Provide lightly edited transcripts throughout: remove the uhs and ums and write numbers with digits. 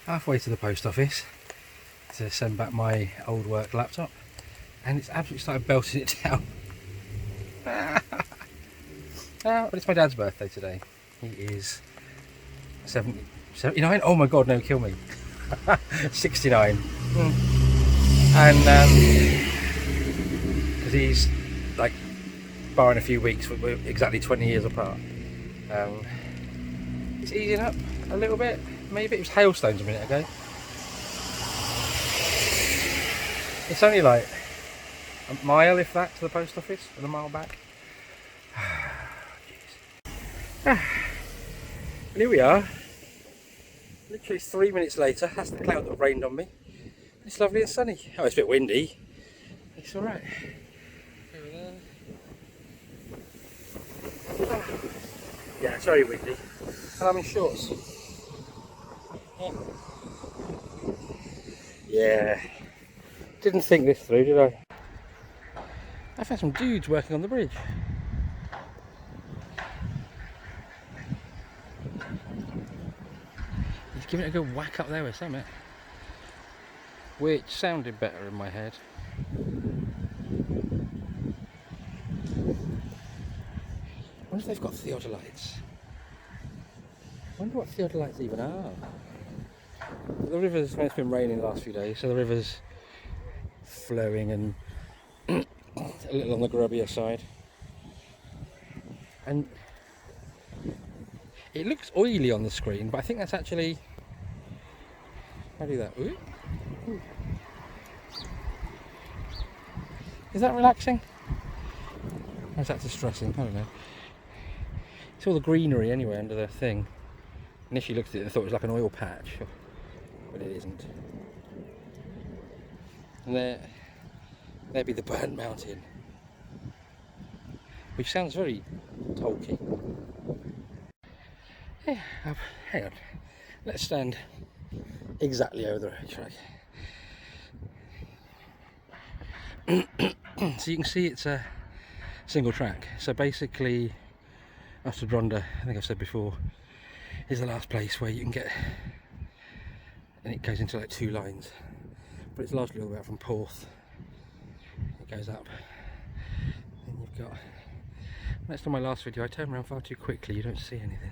halfway to the post office to send back my old work laptop, and it's absolutely started belting it down. But it's my dad's birthday today. He is 79. Oh my god, no, kill me. 69. And because he's like, barring a few weeks, we're exactly 20 years apart. It's easing up a little bit. Maybe it was hailstones a minute ago. It's only like a mile, if that, to the post office, and a mile back. And here we are, literally 3 minutes later. That's the cloud that rained on me. It's lovely and sunny. Oh, it's a bit windy. It's alright. Over there. Yeah, it's very windy. And I'm in shorts. Yeah. Didn't think this through, did I? I've had some dudes working on the bridge. He's giving it a good whack up there with something, which sounded better in my head. I wonder if they've got theodolites. I wonder what theodolites even are. The river's, it's been raining the last few days, so the river's flowing and a little on the grubbier side. And it looks oily on the screen, but I think that's actually... How do that? Ooh. Ooh. Is that relaxing? Or is that distressing? I don't know. It's all the greenery anyway under the thing. Initially looked at it and thought it was like an oil patch, but it isn't. And there'd be the burnt mountain, which sounds very Tolkien. Yeah, hang on. Let's stand exactly over the rail track. So you can see it's a single track. So basically, after Bronda, I think I've said before, is the last place where you can get, and it goes into like 2 lines, but it's largely all the way up from Porth. It goes up, and you've got, next to my last video I turned around far too quickly, you don't see anything.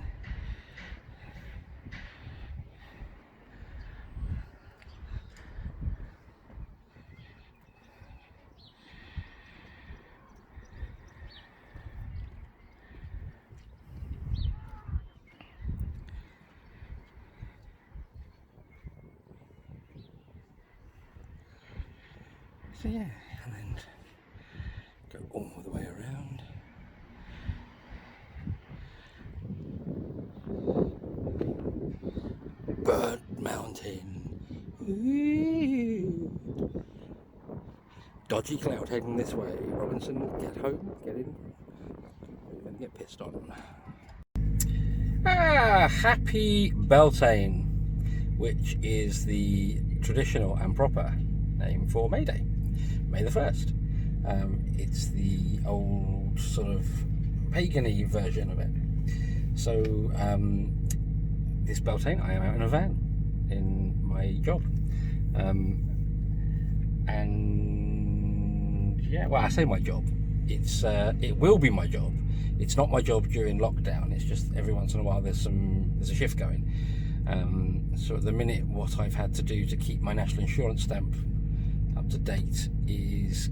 So yeah, and then go all the way around. Bird Mountain. Ooh. Dodgy cloud heading this way. Robinson, get home, get in. Then get pissed on. Happy Beltane, which is the traditional and proper name for May Day. May the 1st. It's the old sort of pagan-y version of it. So this Beltane, I am out in a van in my job, and yeah, well, I say my job. It will be my job. It's not my job during lockdown. It's just every once in a while there's a shift going. So at the minute, what I've had to do to keep my national insurance stamp up to date is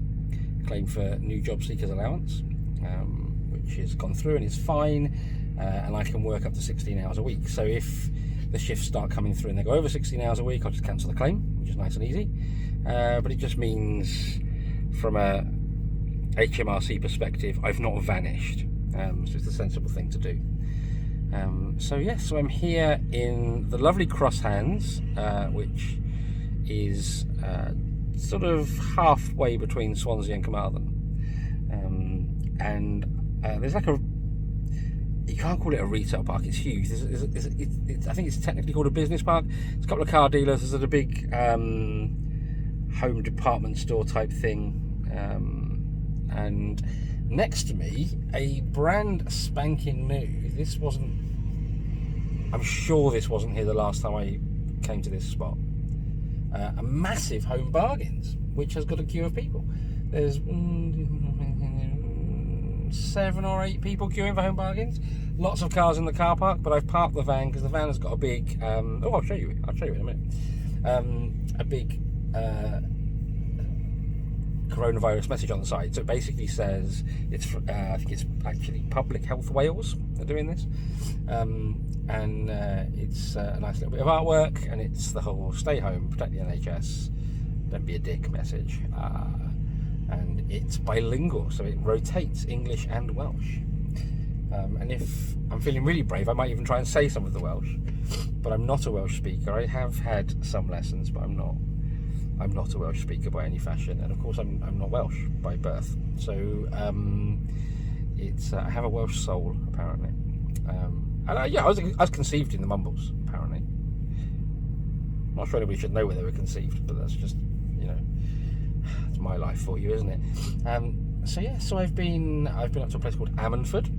claim for new job seekers allowance, which has gone through and is fine, and I can work up to 16 hours a week. So if the shifts start coming through and they go over 16 hours a week, I'll just cancel the claim, which is nice and easy. But it just means from a HMRC perspective, I've not vanished, so it's a sensible thing to do. So yes, so I'm here in the lovely Cross Hands, which is sort of halfway between Swansea and Carmarthen, and there's like a, you can't call it a retail park, it's huge. I think it's technically called a business park. There's a couple of car dealers, there's a big home department store type thing, and next to me a brand spanking new, I'm sure this wasn't here the last time I came to this spot. A massive Home Bargains, which has got a queue of people. There's 7 or 8 people queuing for Home Bargains. Lots of cars in the car park, but I've parked the van because the van has got a big. I'll show you in a minute. A big coronavirus message on the side. So it basically says it's. I think it's actually Public Health Wales are doing this, and it's a nice little bit of artwork, and it's the whole "Stay home, protect the NHS, don't be a dick" message. And it's bilingual, so it rotates English and Welsh. And if I'm feeling really brave, I might even try and say some of the Welsh. But I'm not a Welsh speaker. I have had some lessons, but I'm not a Welsh speaker by any fashion. And of course, I'm not Welsh by birth. So it's I have a Welsh soul, apparently. And I was conceived in the Mumbles, apparently. I'm not sure anybody should know where they were conceived, but that's just, it's my life for you, isn't it? So I've been up to a place called Ammanford.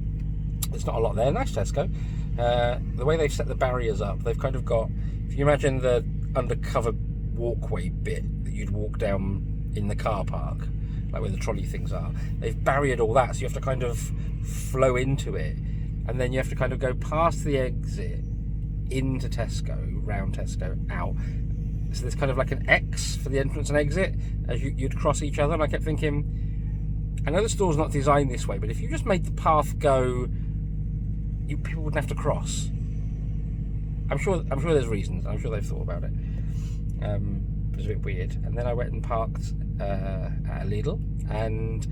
There's not a lot there. Nice Tesco. The way they've set the barriers up, they've kind of got, if you imagine the undercover walkway bit that you'd walk down in the car park, like where the trolley things are, they've barriered all that, so you have to kind of flow into it, and then you have to kind of go past the exit into Tesco, round Tesco, out. So there's kind of like an X for the entrance and exit as you'd cross each other. And I kept thinking, I know the store's not designed this way, but if you just made the path go, people wouldn't have to cross. I'm sure there's reasons. I'm sure they've thought about it. It was a bit weird. And then I went and parked at a Lidl, and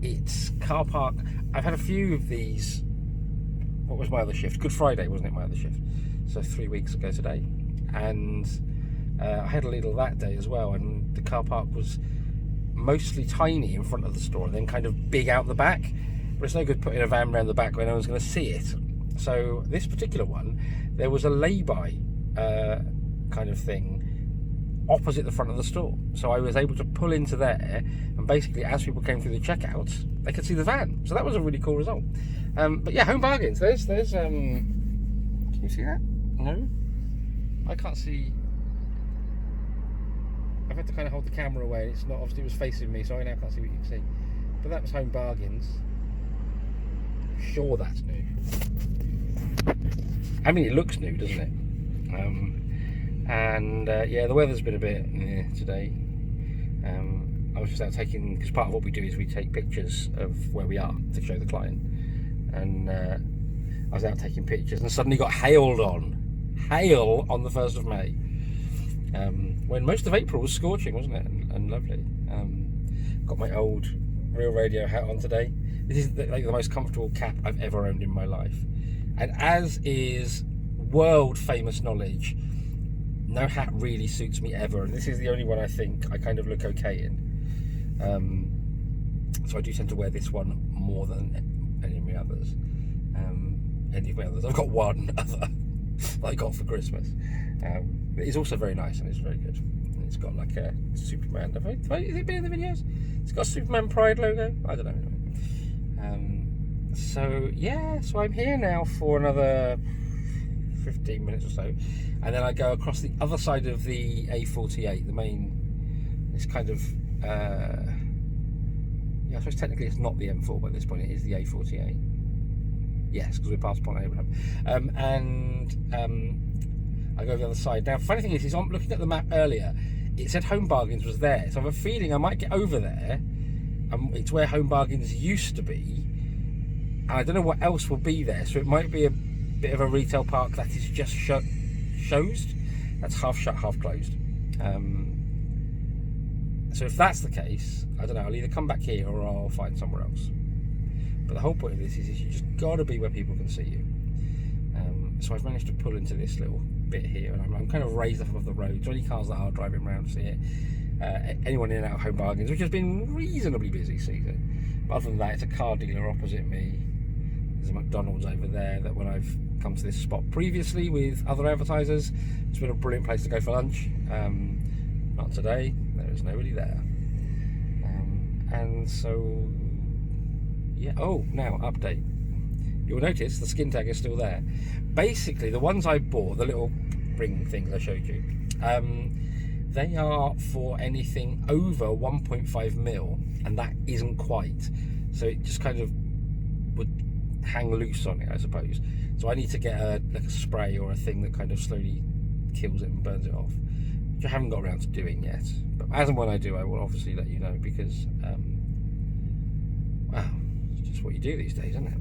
it's car park. I've had a few of these. What was my other shift? Good Friday, wasn't it, my other shift? So 3 weeks ago today. And I had a Lidl that day as well, and the car park was mostly tiny in front of the store and then kind of big out the back. But it's no good putting a van around the back where no one's going to see it. So this particular one, there was a lay-by kind of thing opposite the front of the store. So I was able to pull into there, and basically as people came through the checkouts, they could see the van. So that was a really cool result. But yeah, Home Bargains. There's can you see that? No? I can't see. I've had to kind of hold the camera away. It's not, obviously it was facing me, so I now can't see what you can see. But that was Home Bargains. I'm sure that's new. I mean, it looks new, doesn't it? Yeah, the weather's been a bit today. I was just out taking, because part of what we do is we take pictures of where we are to show the client. And I was out taking pictures and suddenly got hail on the 1st of May. When most of April was scorching, wasn't it? And lovely. Got my old Real Radio hat on today. This is like the most comfortable cap I've ever owned in my life. And as is world famous knowledge, no hat really suits me ever. And this is the only one I think I kind of look okay in. So I do tend to wear this one more than any of my others. I've got one other that I got for Christmas. It's also very nice and it's very good. And it's got like a Superman. Has it been in the videos? It's got a Superman Pride logo. I don't know. So I'm here now for another 15 minutes or so, and then I go across the other side of the A48, the main. It's kind of I suppose technically it's not the M4 by this point. It is the A48. Yes, because we're past Pont Abraham. I go the other side. Now, funny thing is I'm looking at the map earlier. It said Home Bargains was there, so I have a feeling I might get over there. It's where Home Bargains used to be, and I don't know what else will be there. So it might be a bit of a retail park that is just closed. That's half shut, half closed. So if that's the case, I don't know. I'll either come back here or I'll find somewhere else. But the whole point of this is you just got to be where people can see you. So I've managed to pull into this little bit here, and I'm kind of raised up above the road. So any cars that are driving around see it. Anyone in and out of Home Bargains, which has been reasonably busy season. But other than that, it's a car dealer opposite me. There's a McDonald's over there that when I've come to this spot previously with other advertisers, it's been a brilliant place to go for lunch. Not today, there is nobody there. And so, yeah, now, update. You'll notice the skin tag is still there. Basically, the ones I bought, the little spring things I showed you. They are for anything over 1.5 mil, and that isn't quite. So it just kind of would hang loose on it, I suppose. So I need to get like a spray or a thing that kind of slowly kills it and burns it off, which I haven't got around to doing yet. But as and when I do, I will obviously let you know, because wow, it's just what you do these days, isn't it?